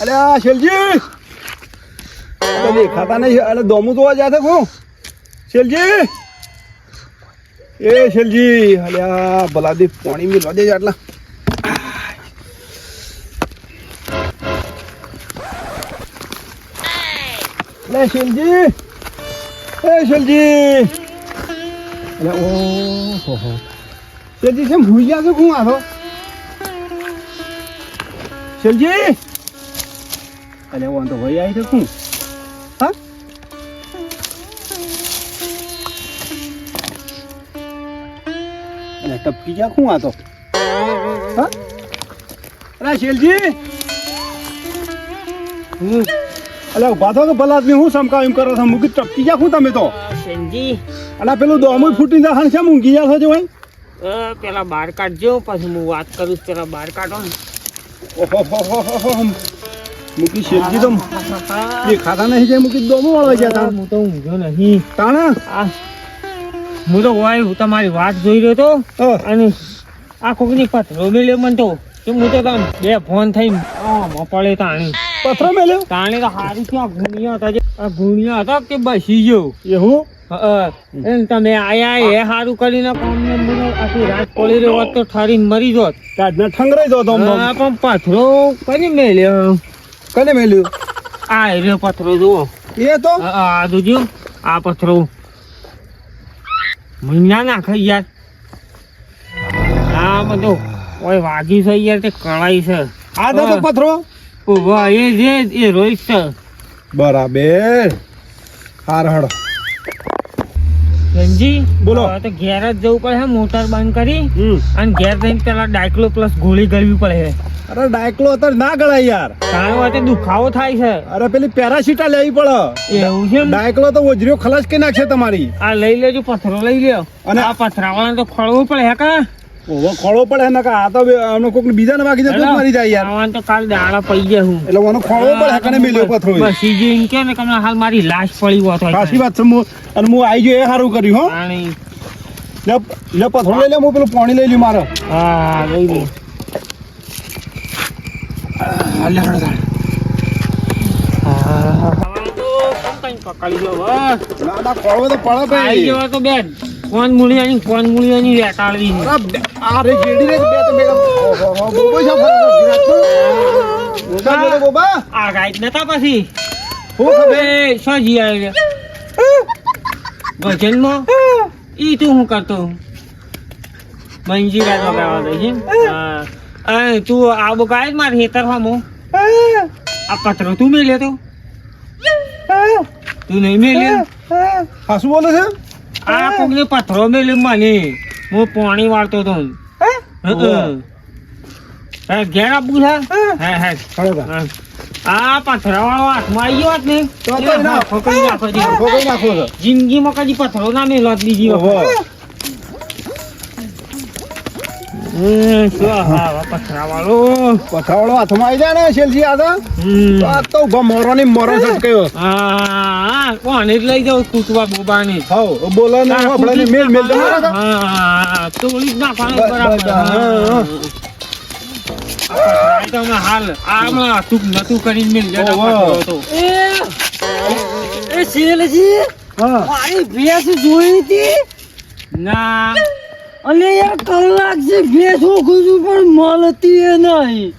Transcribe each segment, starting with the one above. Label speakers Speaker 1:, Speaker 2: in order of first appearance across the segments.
Speaker 1: અરે આ શેલજી દેખાતા નહીં. અરે દોમું તો જાય છે હું શેલજી. એ શેલજી અલ્યા ભલાદી પાણી મિલવા દેજો આટલા. લે શેલજી. એ શેલજી. અરે ઓહો શેલજી કેમ ભૂલી ગયા છો હું આવો શેલજી. અરે હું તો ભાઈ આવી શકું. હા અને ટપકી જા શું આ તો. હા અરે શેલજી. અલે ઉભા થો કે ભલા આદમી હું સમકાવ એમ કરો છો. મૂકી ટપકી જા શું તમે તો
Speaker 2: શેનજી.
Speaker 1: અલા પેલું દોમું ફૂટી જાય છે મૂંઘી જા છો જો ભાઈ.
Speaker 2: પેલા બહાર કાઢજો પછી હું વાત કરું પેલા બહાર કાઢો ને.
Speaker 1: ઓહો મૂકી શેલજી તો ખાતા નહીં જાય. મૂકી દોમું વાળવા ગયા તા.
Speaker 2: હું તો ઊંઘ્યો નહીં
Speaker 1: તાણા
Speaker 2: હું તો હોય હું તમારી વાત જોઈ રહ્યો હતો અને આ કોકની પથરો મેલ્યો મને તો કે હું તો તમ બે ફોન થઈ પડે તાણી
Speaker 1: પથરો મેલ્યો.
Speaker 2: તાણી તો હારી ત્યાં ગુણિયા હતા જે આ ગુણિયા હતા કે બસી ગયો
Speaker 1: એવું
Speaker 2: એમ તમે આયા એ સારું કરીને કોમને મને આખી રાત પડી રહ્યો હોત તો ઠરીને મરી જોત.
Speaker 1: કાઢને ઠંગરાઈ દો તો
Speaker 2: પણ પથરો કરી મેલ્યો.
Speaker 1: કને મેલ્યું.
Speaker 2: આ રહ્યો પથરો જુઓ.
Speaker 1: એ તો
Speaker 2: આ જોજો આ પથરો મહિના નાખે યાર. આ બધો ઓય વાગી છે યાર તે કળાઈ છે.
Speaker 1: આ તો પથરો
Speaker 2: વાહ એ જે એ રોહિત છે.
Speaker 1: બરાબર હાર હડો
Speaker 2: રંજી
Speaker 1: બોલો.
Speaker 2: તો ઘેર જ જવું પડે મોટર બંધ કરી અને ઘેર જઈને પેલા ડાયક્લો પ્લસ ગોળી ગળવી પડે.
Speaker 1: અરે ડાયક્લો અત્યારે ના ગળાય યાર.
Speaker 2: કારણ માટે દુખાવો થાય છે.
Speaker 1: અરે પેલી પેરાસીટા લેવી પડે.
Speaker 2: એવું છે
Speaker 1: ડાયક્લો તો ઓજરીઓ ખલાસ કરી નાખશે તમારી.
Speaker 2: આ લઈ લેજો પથરો લઈ લ્યો.
Speaker 1: અને
Speaker 2: આ પથરાવાળા તો ખળવું પડે હે કા.
Speaker 1: ઓવો ખોળવો પડે ને કા આ તો આનો કોક બીજાને વાગી જાય તો જ મરી જાય યાર.
Speaker 2: આવાન તો કાલ દાડા પડી ગયા હું
Speaker 1: એટલે ઓનો ખોળવો પડે કને મેલ્યો પથરો.
Speaker 2: બસ સીજી એમ કે ને કે હાલ મારી લાશ પડી હોત હોય.
Speaker 1: સાચી વાત છે. હું અને હું આવી ગયો એ સારું કર્યું હો.
Speaker 2: પાણી
Speaker 1: લે પથરો લઈ લે. હું પેલું પાણી લઈ લ્યું મારે.
Speaker 2: હા લઈ લે.
Speaker 1: ના ના ખોળવો તો પડે ભાઈ.
Speaker 2: તો બેન ફોન મૂળિયાની વેટાળવી
Speaker 1: આ રે જેડી રે બે તો મેડમ. ઓહો બોબો છે ફરક બોબા.
Speaker 2: આ ગાઈડ નતા પછી
Speaker 1: હું ખબર
Speaker 2: એ સોજી આવી ભજનમાં ઈ તું હું કરતો મંજીરા તો ગાવા દે છે. હા તું આબો ગાય મારે હેતર હામો આ પથરો તું મેલ્યો તો તું નહીં મેલ્યો.
Speaker 1: હા શું બોલે છે.
Speaker 2: આ કોકને પથરો મેલ્યો મને. હું પાણી વાળતો હતો. ઘેર આપવું છે. આ પથરા વાળો હાથમાં આવી ગયો ને તો ઠોકાઈ નાખો છે. જિંદગીમાં કદી પથરો ના મેલો બીજી વખત. પથરા વાળો
Speaker 1: હાથમાં આવી જાય ને શેલજી આ તો ઉભા મોરો ની મોરો સટકાયો.
Speaker 2: હા કોને જ લઈ જાવ કૂટવા બોબા ને.
Speaker 1: બોલો ને આપણે મેલ મેલ
Speaker 2: તોડી જ નાખવાનું બરાબર. હાલ આમાં તું નતું કરીને મેલ એ શેલજી મારી ભેંસ જોઈ હતી ના. અને યાર કલાક છે ભેંસ ઓખું પણ મળતી એ નહીં.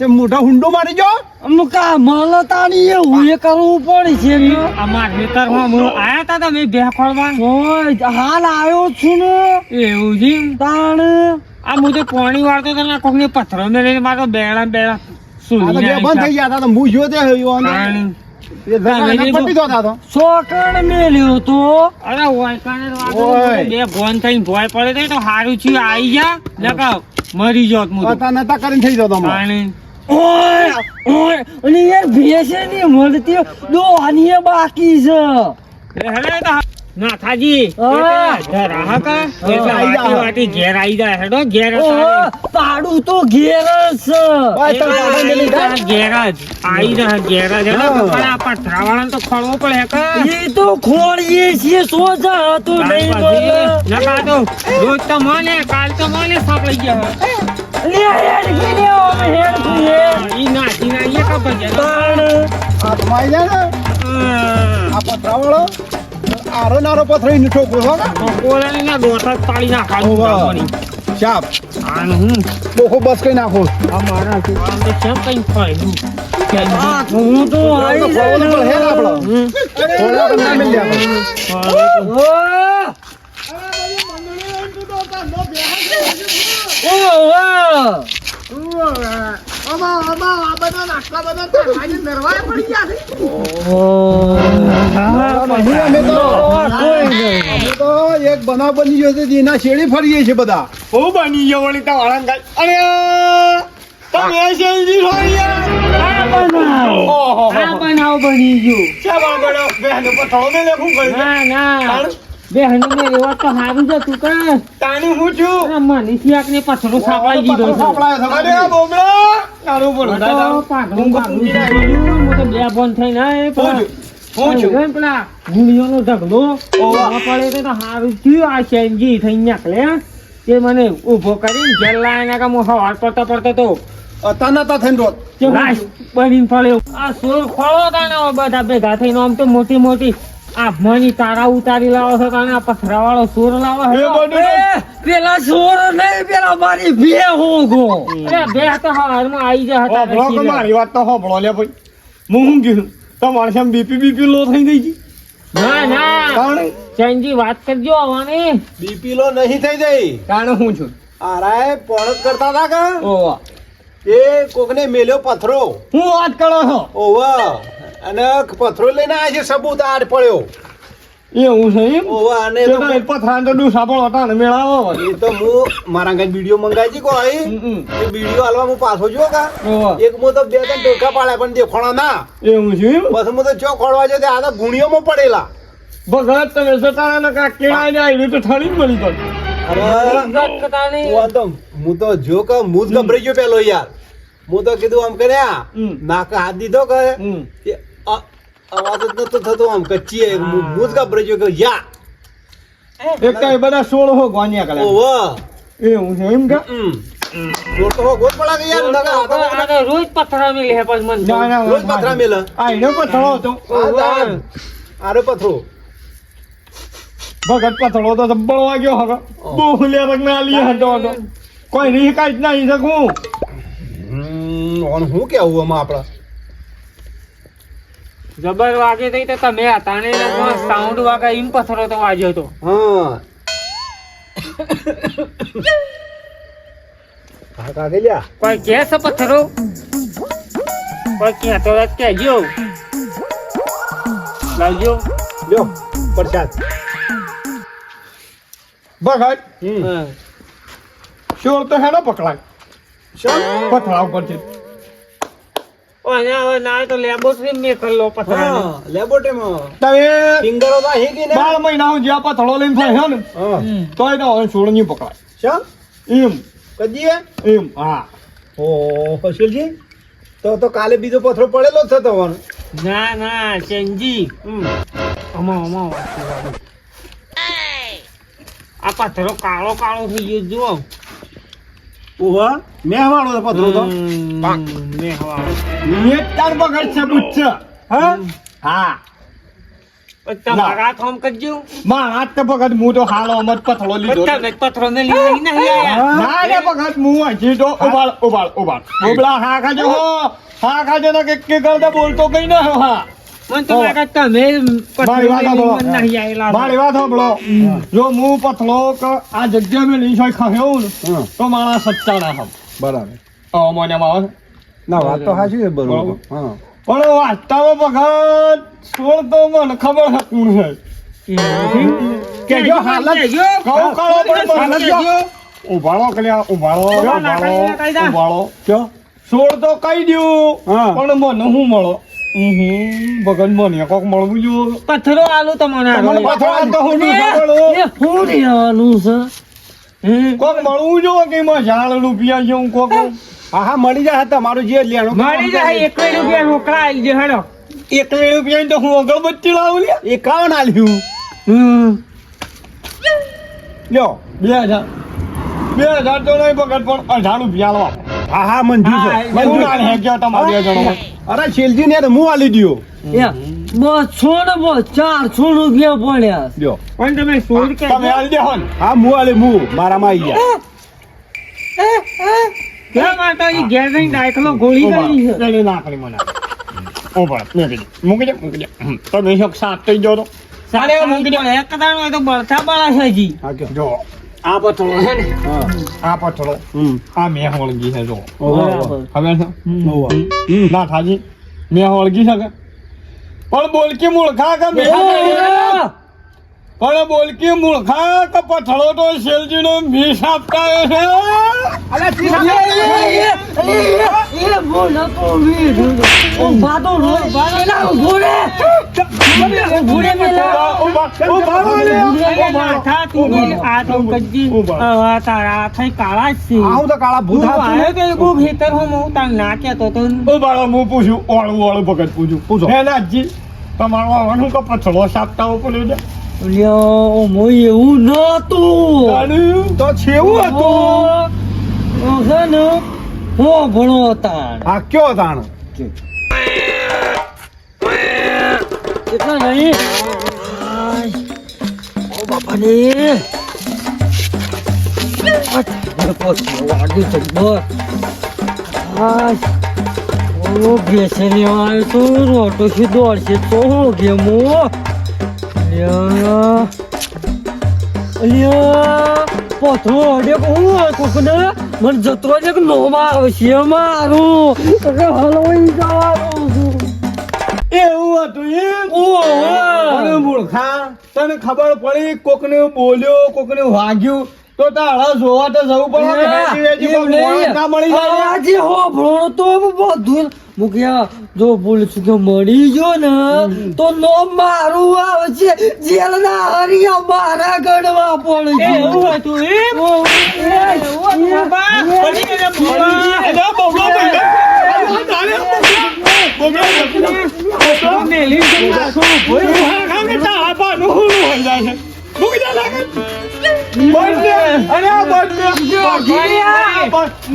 Speaker 1: મોટા હુંડો મારી ગયો.
Speaker 2: મળતાની એવું એ કરવું પડે છે. અમાર ખેતરમાં આયા તા તમે ભેંસ ખોળવા. હાલ આવ્યો છું ને. એવું છે તાણ આ મુજબ પાણી વાળતો તો કોક ને પથરો મેળવીને મારો બેડા બેડા
Speaker 1: બંધ થઈ ગયા હતા. હું જોતે
Speaker 2: છોકણ મેલ્યો તો. અરે બે ભોન થઈને ભોય પડે તો સારું છે આવી જા નકા મરી જાત
Speaker 1: નતા કરીને થઈ જતો.
Speaker 2: યાર ભેંસે ની મળતી દોહાની બાકી છે. નાથાજી
Speaker 3: હા.
Speaker 2: ધરા કા એટલે
Speaker 1: આઈ જા.
Speaker 2: વાટી ઘેર આઈ જાય હેડો ઘેર
Speaker 3: ઓહો, પાડું તો ઘેર જ છે.
Speaker 1: બસ તમે પાડો મેલી જા.
Speaker 2: ઘેર જ આઈ જાય ઘેર જ હેડો
Speaker 1: હા.
Speaker 2: પણ આ પથરાવાળાને તો ખોળવો પડે કા
Speaker 3: એ તો ખોળીએ છીએ સોજા હતું નહીં બોલે.
Speaker 2: નકા તો રોજ તો મને કાલ તો મને સાપ લઈ ગયા
Speaker 3: લે હેડ કી લે અમે હેડ છીએ.
Speaker 2: ઈ નાચી ના એ કા ભજે
Speaker 3: તાણ.
Speaker 1: હાથમાં આઈ જાય ને આ પથરાવાળો આરો નારો પથરાઈ નીઠો ગયો
Speaker 2: કોલાની ના દોથા પાડી નાખવાનું
Speaker 1: ઓવા.
Speaker 2: કામની.
Speaker 1: ચાપ
Speaker 2: આનું હું
Speaker 1: ડોકો બસ કઈ નાખો
Speaker 2: આ મારા છોકરાને તો કેમ કઈ ફાયદું
Speaker 3: આ હું તો આઈ જાય ને.
Speaker 1: હે ને આપણો થોડા કన్నా મિલ જાય અમે તો એક બનાવ બની ગયો છે એના શેડી ફરીએ છે બધા
Speaker 2: હું બની ગયો વળી તો વાળા અરે તમે શેરડી હોય ઓહો આ બનાવ બની ગયો ચાલો બડો બેહનો પથરો ને લેવું પડે ના ના બેહનો ને એવો તો હારું જ તું કા તાણી હું છું આ મનીષિયાક ને પથરો સાપડાઈ દીધો છે
Speaker 1: અરે આ બોમડા
Speaker 2: તારું બોલ પાઘડું પાઘડું હું તો બે બોન થઈને આય હું છું પેલા ગુણિયોનો ઢગલો ઓવા પડે તો હારું થયું આ ચેન્જી થઈ નીકળે તે મને ઊભો કરીને ઘેર લાયા કે હું હવાર પડતો તો
Speaker 1: અતાના થઈને રોત
Speaker 2: લાશ બનીને પડ્યો આ સોર ખોળો તાને બધા ભેગા થઈને આમ તો મોટી મોટી આ મની તારા ઉતારી લાવો છો તાને આ પથરાવાળો સોર લાવો
Speaker 1: એ બધું
Speaker 3: એ, પેલા સોર નહીં પેલા મારી બે હોગો.
Speaker 2: બે તો હવારમાં આવી ગયા હતા
Speaker 4: હોભળો કે મારી વાત તો હોભળો લે ભાઈ હું શું કીધું તમારે સામે બીપી લો થઈ ગઈ છે
Speaker 2: ના ના
Speaker 4: કારણ
Speaker 2: ચેન્જી વાત કરજો આવવાની
Speaker 1: બીપી લો નહીં થઈ જાય
Speaker 4: કારણ હું છું
Speaker 1: આરાય પોણત કરતા હતા કે
Speaker 4: ઓવા
Speaker 1: એ કોકને મેલ્યો પથરો
Speaker 4: હું વાત કરો છો
Speaker 1: ઓવા અને પથરો લઈને આ છે સબૂત આડ પડ્યો
Speaker 4: એવું છે એમ
Speaker 1: ઓવા અને
Speaker 4: તે તો એક પથરાને તો ડૂસા પણ હતા ને મેળાવો
Speaker 1: એ તો હું મારા ઘર વિડીયો મંગાવી છી કોઈ એ વિડીયો હાલવા હું પાછો જો કા
Speaker 4: ઓવા
Speaker 1: એક મો તો બે ત્રણ ટોકા પાડ્યા પણ દેખોણા ના
Speaker 4: એવું છે એમ
Speaker 1: પછી હું તો ચો ખોળવા જો આ તો ગુણિયોમાં પડેલા
Speaker 4: ભગત તમે સતારા ને કાક કેળા ને આવી તો ઠરી જ મળી તો
Speaker 1: અરે
Speaker 2: વાત કરતા નહીં
Speaker 1: હું તો જો કે હું જ ગભરાઈ ગયો પેલો યાર હું તો કીધું આમ કર્યા નાક હાથ દીધો કે તે અવાજ જ નતો થતો આમ કચ્ચી હું જ ગભરાઈ ગયો કે યા
Speaker 4: એક તો એ બધા 16 હો ગોન્યા કલા
Speaker 1: ઓવા
Speaker 4: એવું છે એમ કે
Speaker 1: તો હો ગોત પડા કે યાર નકા આ તો
Speaker 2: આ તો રોજ પથરા મિલે હે પણ મન
Speaker 4: ના ના
Speaker 1: રોજ પથરા મેલા
Speaker 4: આ એનો પથરો હતો
Speaker 1: આરે પથરો
Speaker 4: ભગત પથરો તો જબ્બળ વાગ્યો હવે બહુ લે રગના લી હતો હતો કોઈ નહીં કાઈ જ નહીં શકું
Speaker 1: ઓન હું કેવું આમાં આપડા
Speaker 2: જબર વાગે તઈ તો તમે હતા ને સાઉન્ડ વાગે એમ પથરો તો વાગ્યો તો
Speaker 1: હા હા કાકે લ્યા
Speaker 2: કોઈ કે છે પથરો કોઈ કે તો જ કેજો લાવજો
Speaker 1: લ્યો પ્રસાદ
Speaker 4: ભગત
Speaker 2: હા.
Speaker 4: શોર તો હેનો પકડાય
Speaker 1: શું
Speaker 4: પથરા ઉપરથી
Speaker 2: અને હવે ના તો લેબોરેટરી મેં કરલો પથરા
Speaker 1: હા લેબોરેટરીમાં
Speaker 4: તમે
Speaker 1: ફિંગરો તો હે કે ને
Speaker 4: 12 મહિના હું જ્યાં પથરો લઈને થાય છે ને
Speaker 1: હા
Speaker 4: તોય તો હવે છોડ નહીં પકડાય
Speaker 1: શું
Speaker 4: એમ
Speaker 1: કજીએ
Speaker 4: એમ હા
Speaker 1: ઓ હસુલજી તો કાલે બીજો પથરો પડેલો જ છે તમારો
Speaker 2: ના ના ચેન્જી અમા વાત કરવાની. આ પથરો કાળો કાળો થઈ ગયો જુઓ
Speaker 1: ઓવા મેહવાળો તો પથરો તો
Speaker 2: મેં હવા
Speaker 4: એક તાર બગડ છે બુચ્ચ હા હા
Speaker 2: તમારા થોમ કરજો
Speaker 4: મારા હાથ તો ભગત હું તો હાલો અમર પથરો લીધો
Speaker 2: તમે પથરો ને લઈ નહીં આયા
Speaker 4: ના રે ભગત હું હજી તો ઉબાળ બોબલા હા ખાજો હો હા ખાજો ને કે કરતા બોલતો કઈ ના હો હા
Speaker 2: મને તો લાગે તમે પથરો
Speaker 4: મારી વાત
Speaker 2: લઈને
Speaker 4: સાંભળો.
Speaker 2: નહીં આયેલા
Speaker 4: મારી વાત સાંભળો જો હું પથરો આ જગ્યા મેં નહીં હોય ખાયો ને
Speaker 1: હા
Speaker 4: તો મારા સચ્ચા ના હમ
Speaker 1: બરાબર
Speaker 4: મને માં
Speaker 1: ના વાત તો સાચી છે બરોબર હા
Speaker 4: પણ વાસ્તવમાં ભગત સોળ તો મને ખબર છે કોણ છે કે જો હાલત કહું કહો પણ હાલત જો ઉભાળો કલ્યા ઉભાળો કયો સોળ તો કહી દઉં
Speaker 1: હા.
Speaker 4: પણ મને હું મળો ભગન મને કોક મળવું જોઈએ.
Speaker 2: પથ્થરો આલુ તમને
Speaker 4: તમને પથ્થર તો હું નહીં ખબર.
Speaker 3: એ હું લેવાનું છે
Speaker 4: કોક મળવું જોઈએ કે એમાં ઝાડ રૂપિયા જેવું કોક.
Speaker 1: હા હા મળી જાય તમારું જે લેણું
Speaker 2: મળી જાય 1 રૂપિયા રોકડા આવી જાય હેડો.
Speaker 4: 1 રૂપિયા તો હું અગરબત્તી લાવું લે.
Speaker 1: 51 આલ્યું
Speaker 4: લ્યો 2000 તો નહીં ભગત પણ 18 રૂપિયા લો.
Speaker 1: હા હા મંજૂર છે
Speaker 2: હા,
Speaker 4: મંજૂર આલે હે ગયો તમારે 2 જણો.
Speaker 1: અરે શેલજી ને હું આલી દ્યો
Speaker 3: એ 200 ને 400 રૂપિયા પડ્યા
Speaker 1: લ્યો
Speaker 2: પણ તમે સોળ કે
Speaker 4: તમે આલી દેહો ને.
Speaker 1: હા હું આલી મારામાં આવી ગયા
Speaker 2: કેમ માતાજી ઘેર જઈને દાખલો ગોળી કરી છે
Speaker 4: લડી નાખલી મને. ઓ બળ મૂકી દે મૂકી દે. તમે એક સાત થઈ ગયો તો.
Speaker 2: સાલે મૂકી દો એક કદાણ હોય તો બળતા બળા છે જી
Speaker 1: હા કયો
Speaker 4: જો આ પથ્થરો છે ને,
Speaker 1: હા
Speaker 4: આ પથ્થરો આ મેં વળગી છે જો.
Speaker 1: ઓહો
Speaker 4: ખબર છે
Speaker 1: ઓહો
Speaker 4: ના થાજી મેં વળગી શકે પણ બોલકી મૂળખા કે મેં પણ બોલકી મૂળખા કે પથ્થરો તો શેલજીનો મીસ આપતા છે.
Speaker 2: માથા તું આ તો કજી તારા થઈ કાળા જ છે
Speaker 1: આવું તો કાળા ભૂત
Speaker 2: તું
Speaker 1: હાથું
Speaker 2: આવ્યો તો એવું ખેતર હું તાર ના કહેતો તો
Speaker 4: ઓ બાળા હું પૂછું ઓળું ઓળું ભગત પૂછું
Speaker 1: પૂછો.
Speaker 4: હે નાથજી તમારો આવવાનું કે પથ્થરો સાપતા પડ્યો છે.
Speaker 3: એવું નતું
Speaker 1: તો છેવું હતું
Speaker 3: છે ને હું ભણો તાણ
Speaker 1: હા કયો તાણ
Speaker 3: કેટલા નહીં ઓ બાપા ને વાગ્યું જબ્બર ઓ બેસે ને આવ્યો તો રોટો છે દોડશે તો ગેમો પથરો અડે હું કોકને મને જતરો છે કે નોમાં આવશે મારું હલવાઈ જવાનું
Speaker 4: એવું હતું એમ.
Speaker 1: અરે મૂર્ખા
Speaker 4: તને ખબર પડી કોકને બોલ્યો કોકને વાગ્યું તો તારા જોવા તો જવું પડે કે હેજી વેજી કોક મોણસ ના મળી જાય.
Speaker 3: આજે હો ભણો તો બધું મુખ્યા જો બોલ છું કે મળી ગયો ને તો નો મારું આવશે જેલ ના હરિયા મારા ગણવા પડશે
Speaker 2: એવું હતું એમ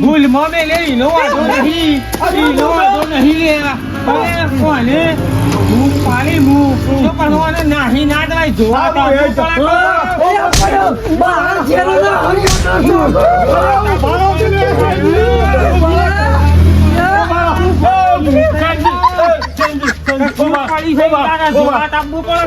Speaker 2: ભૂલમાં મેં લઈ લો વાંધો નહીં લેવા પણ કોને હું પાડી હું તો પણ નાહી ના દેવાય જોવા તો
Speaker 3: મારા જેલ ના
Speaker 2: પાડી છે તારા જોવા તાપવું પડે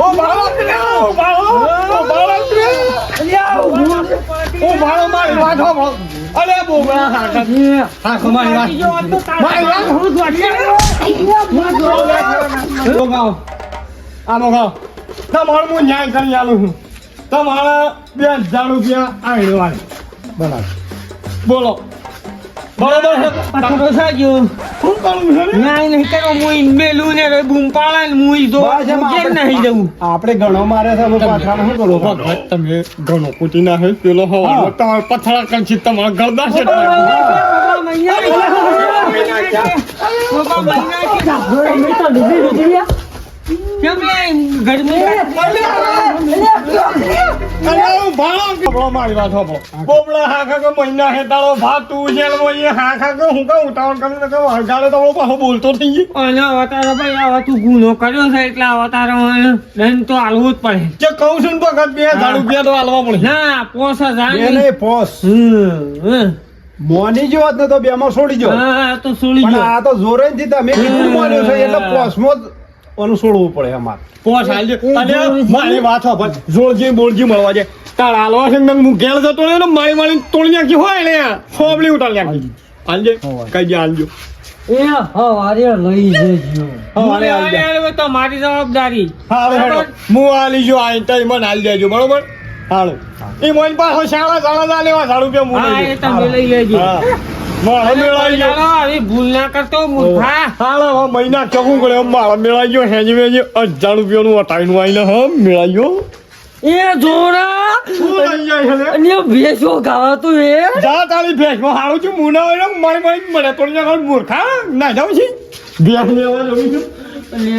Speaker 4: તમારું હું ન્યાય કરી આલું છું. તમારા 2000 રૂપિયા આવેલ બરાબર બોલો બરોબર છે.
Speaker 2: પથ્થરો સાજો
Speaker 4: શું કરવું છે ને?
Speaker 2: ના નહીં કરો મુઈ મેલું ને રે બૂમ પાડે ને મુઈ જો
Speaker 1: બસ એમ
Speaker 2: કેમ નહીં જવું
Speaker 1: આપણે ઘણો મારે છે હવે પાછળ શું કરું
Speaker 4: ભગત તમે ઘણો કૂટી નાખે પેલો હવા તમારા પથરા કંચી તમારા ગરદા છે બોબડા હાખા કે મહિના હેતાળો ભાત તું છે હાખા કે હું કહું ઉતાવળ કરીને કહું હરગાડે તો પાછો બોલતો થઈ ગયો
Speaker 2: અને અવતારો ભાઈ આવા તું ગુનો કર્યો છે એટલે અવતારો દંડ તો આલવું જ પડે
Speaker 4: કે કહું છું ને ભગત 2000 રૂપિયા તો આલવા પડે
Speaker 2: ના 5000
Speaker 1: એ નહીં પોસ મોની જો ને તો બે માં છોડી જો
Speaker 2: હા તો સુણી
Speaker 1: પણ
Speaker 2: જો
Speaker 1: આ તો જોરે થી તમે કીધું મોન્યું છે એટલે પોસમાં જ ઓનું છોડવું પડે અમારે
Speaker 4: પોસ હાલજે અને મારી વાત સાંભળ જોડજી બોલજી મળવા જાય તાર હાલવા છે ને હું ઘેર જતો ને મારી તોડી નાખી હોય ને ફોબલી ઉતારી નાખી હાલજે કઈ જાય હાલજો
Speaker 3: એ હવારે લઈ જજો
Speaker 4: હવારે હાલજે
Speaker 2: તમારી જવાબદારી
Speaker 4: હાલો હેડો હું આલી જો આ તઈ મને હાલ દેજો બરોબર હાલો એ મોઈન પાછો શાળા લેવા 1000 રૂપિયા હું
Speaker 2: હા
Speaker 4: લઈ
Speaker 2: એ તમે લઈ લેજો
Speaker 4: હા મારા મેળાઈ ગયો
Speaker 2: ચાલો, આવી ભૂલ ના કરતો મૂર્ખા.
Speaker 4: હાલ હવે મહિના ચકું કરે મારા મેળાઈ ગયો હેજી વેજી 1000 રૂપિયાનું અટાઈનું આવીને હમ મેળાઈ ગયો
Speaker 3: એ જોરા
Speaker 4: શું લઈ જાય છે
Speaker 3: અને ભેસો ખાવાતું એ
Speaker 4: જા તારી ભેંસમાં હારું છું મુના હોય ને મારી મને તો મૂર્ખા ના જાવ છે ભેંસ લેવા જવું છું
Speaker 3: અને